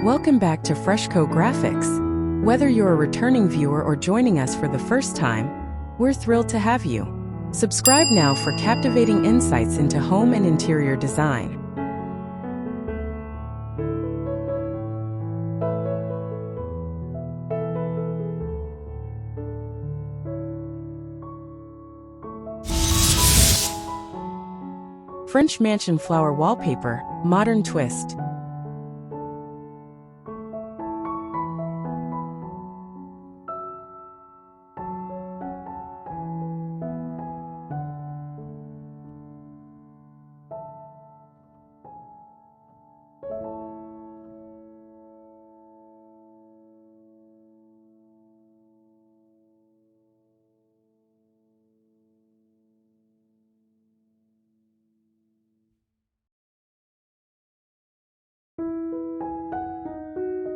Welcome back to FreshCo Graphics. Whether you're a returning viewer or joining us for the first time, we're thrilled to have you. Subscribe now for captivating insights into home and interior design. French Mansion Flower Wallpaper, Modern Twist.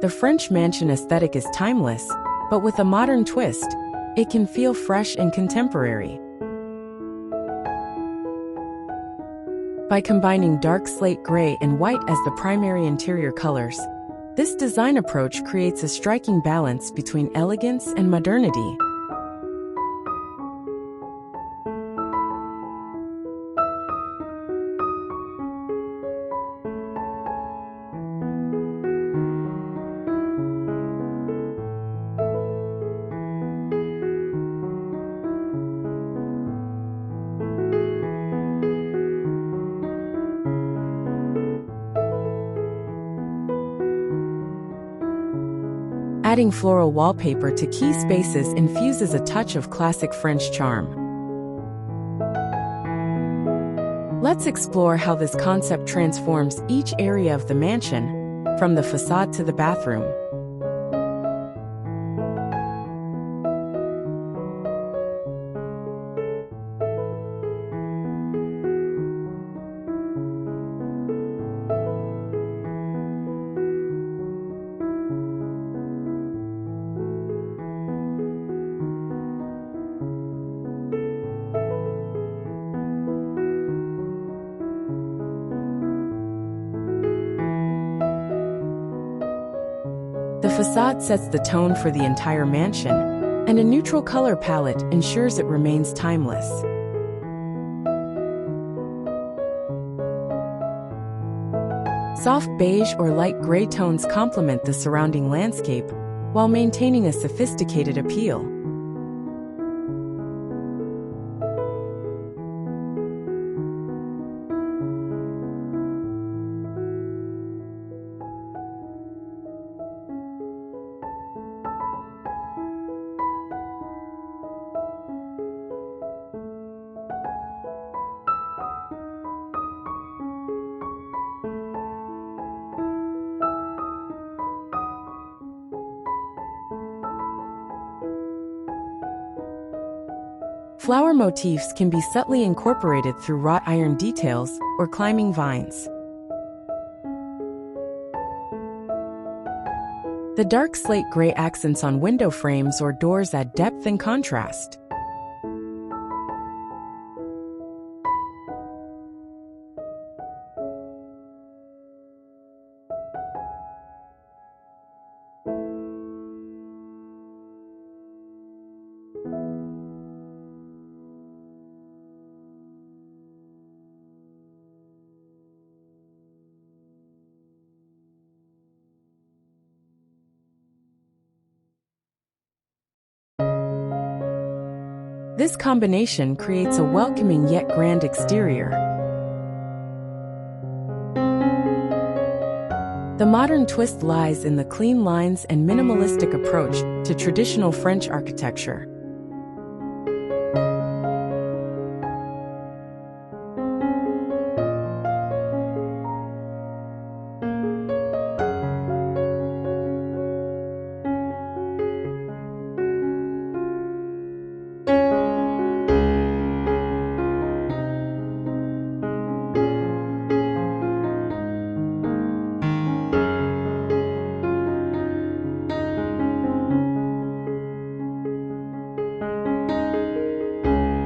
The French mansion aesthetic is timeless, but with a modern twist, it can feel fresh and contemporary. By combining dark slate gray and white as the primary interior colors, this design approach creates a striking balance between elegance and modernity. Adding floral wallpaper to key spaces infuses a touch of classic French charm. Let's explore how this concept transforms each area of the mansion, from the facade to the bathroom. The facade sets the tone for the entire mansion, and a neutral color palette ensures it remains timeless. Soft beige or light gray tones complement the surrounding landscape, while maintaining a sophisticated appeal. Flower motifs can be subtly incorporated through wrought iron details or climbing vines. The dark slate gray accents on window frames or doors add depth and contrast. This combination creates a welcoming yet grand exterior. The modern twist lies in the clean lines and minimalistic approach to traditional French architecture.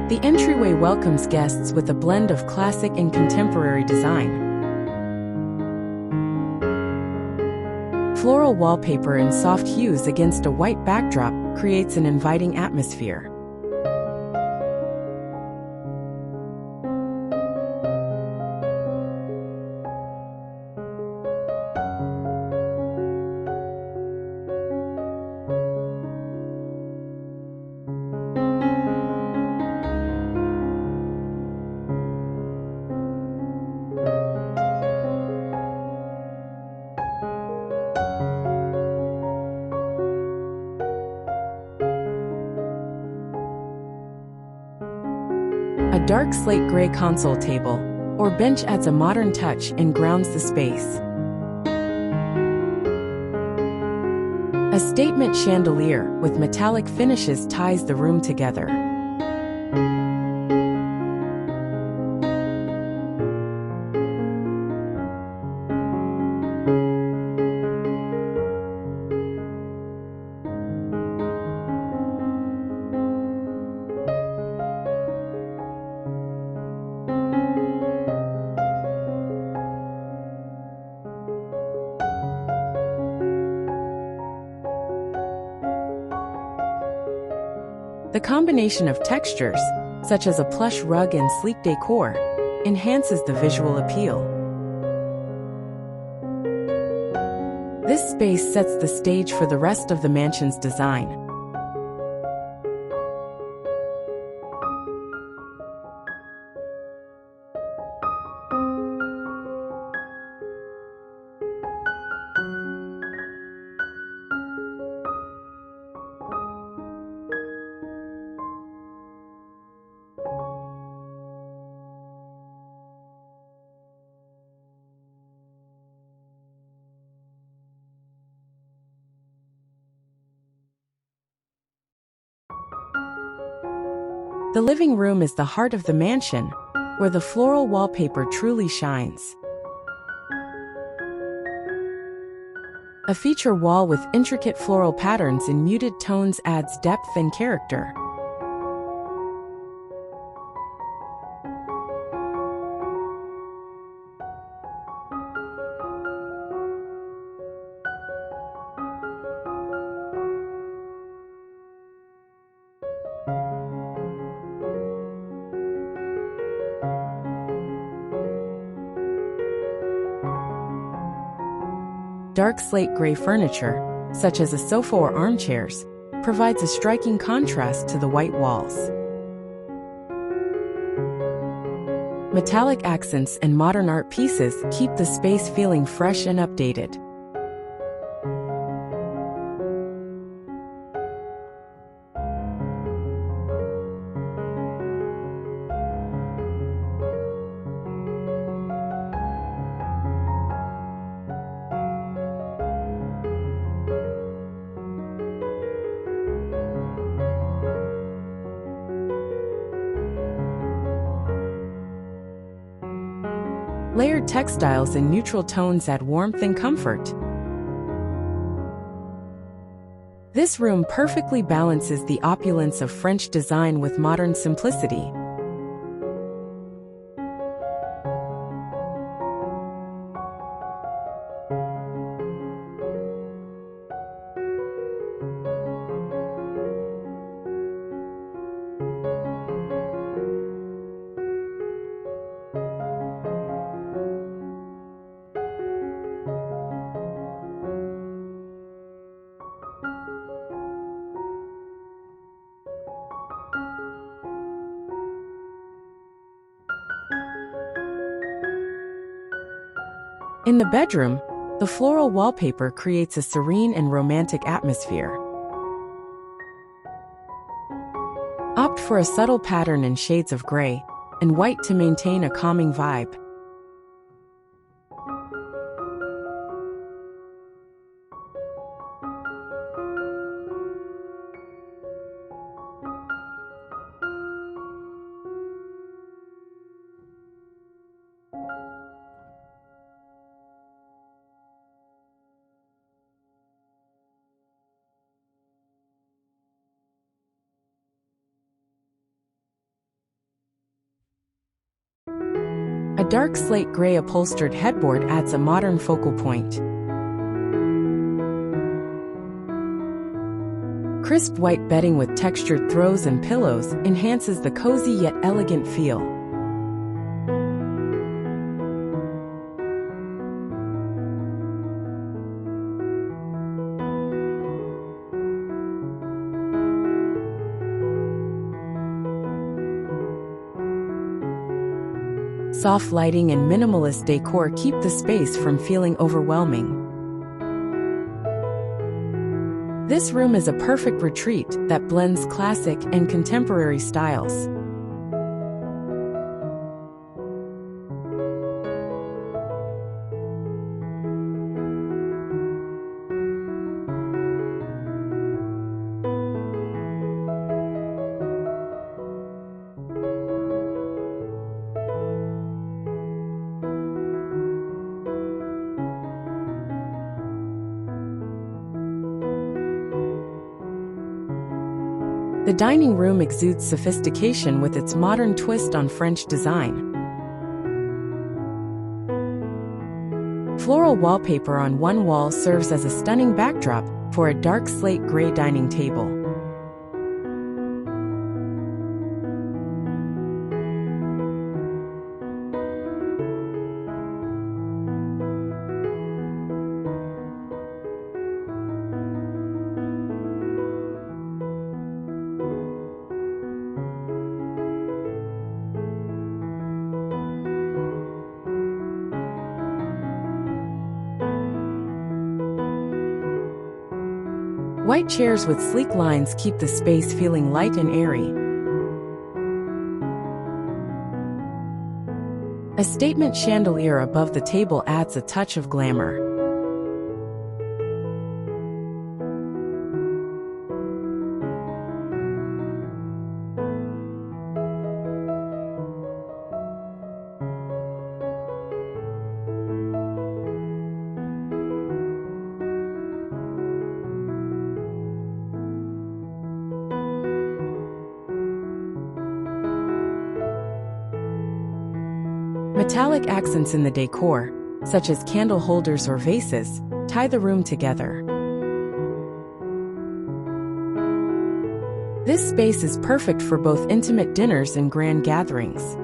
The entryway welcomes guests with a blend of classic and contemporary design. Floral wallpaper in soft hues against a white backdrop creates an inviting atmosphere. A dark slate gray console table or bench adds a modern touch and grounds the space. A statement chandelier with metallic finishes ties the room together. The combination of textures, such as a plush rug and sleek decor, enhances the visual appeal. This space sets the stage for the rest of the mansion's design. The living room is the heart of the mansion, where the floral wallpaper truly shines. A feature wall with intricate floral patterns in muted tones adds depth and character. Dark slate gray furniture, such as a sofa or armchairs, provides a striking contrast to the white walls. Metallic accents and modern art pieces keep the space feeling fresh and updated. Layered textiles in neutral tones add warmth and comfort. This room perfectly balances the opulence of French design with modern simplicity. In the bedroom, the floral wallpaper creates a serene and romantic atmosphere. Opt for a subtle pattern in shades of gray and white to maintain a calming vibe. A dark slate gray upholstered headboard adds a modern focal point. Crisp white bedding with textured throws and pillows enhances the cozy yet elegant feel. Soft lighting and minimalist decor keep the space from feeling overwhelming. This room is a perfect retreat that blends classic and contemporary styles. The dining room exudes sophistication with its modern twist on French design. Floral wallpaper on one wall serves as a stunning backdrop for a dark slate gray dining table. White chairs with sleek lines keep the space feeling light and airy. A statement chandelier above the table adds a touch of glamour. Metallic accents in the decor, such as candle holders or vases, tie the room together. This space is perfect for both intimate dinners and grand gatherings.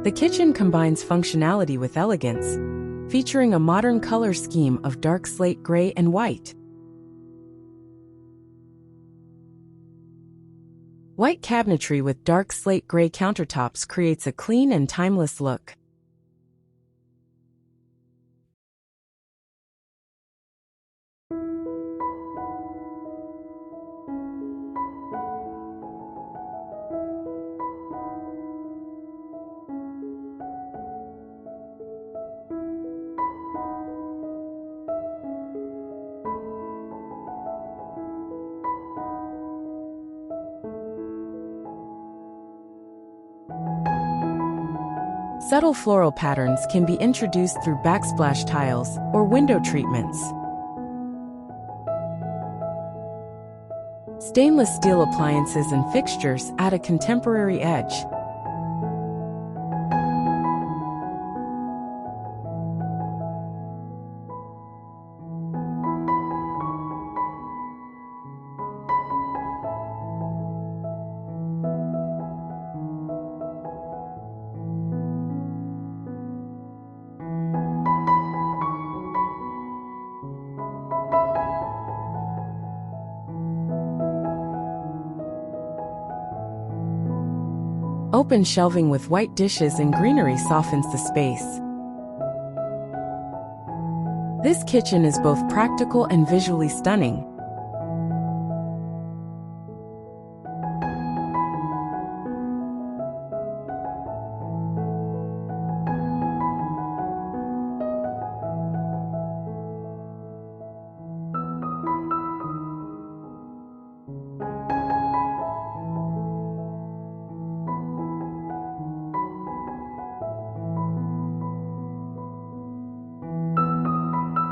The kitchen combines functionality with elegance, featuring a modern color scheme of dark slate gray and white. White cabinetry with dark slate gray countertops creates a clean and timeless look. Subtle floral patterns can be introduced through backsplash tiles or window treatments. Stainless steel appliances and fixtures add a contemporary edge. Open shelving with white dishes and greenery softens the space. This kitchen is both practical and visually stunning.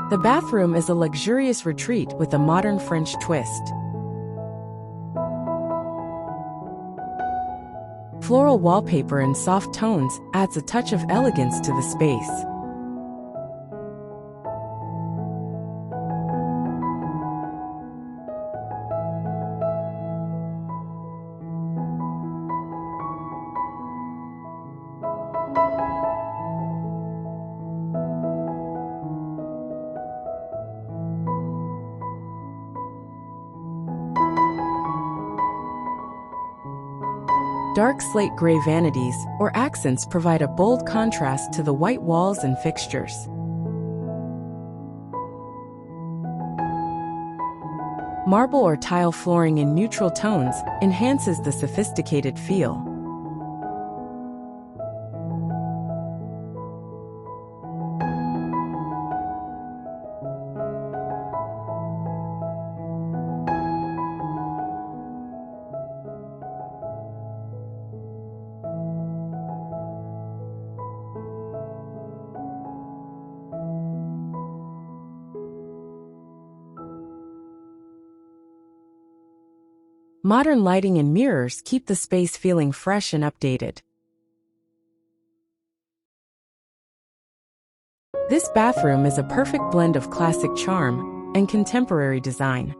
The bathroom is a luxurious retreat with a modern French twist. Floral wallpaper in soft tones adds a touch of elegance to the space. Dark slate gray vanities or accents provide a bold contrast to the white walls and fixtures. Marble or tile flooring in neutral tones enhances the sophisticated feel. Modern lighting and mirrors keep the space feeling fresh and updated. This bathroom is a perfect blend of classic charm and contemporary design.